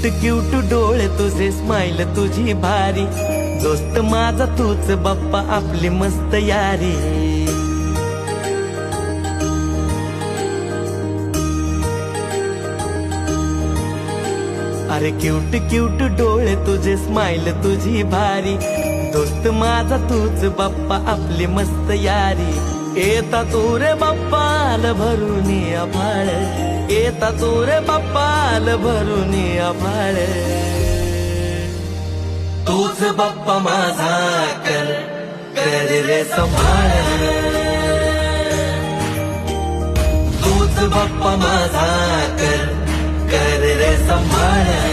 Cute cute डोळे तुझे, smile तुझी भारी, दोस्त माझा तूच बाप्पा, आपली मस्त यारी. अरे क्यूट क्यूट डोळे तुझे, स्माइल तुझी भारी, दोस्त माझा तूच बाप्पा, आपली मस्त यारी. येता तू रे बाप्पा आल भरून आभाळ, येता तू रे बाप्पा आल भरून आभाळ. तूच बाप्पा माझा कर कर रे सांभाळ, तूच बाप्पा माझा कर कर रे सांभाळ.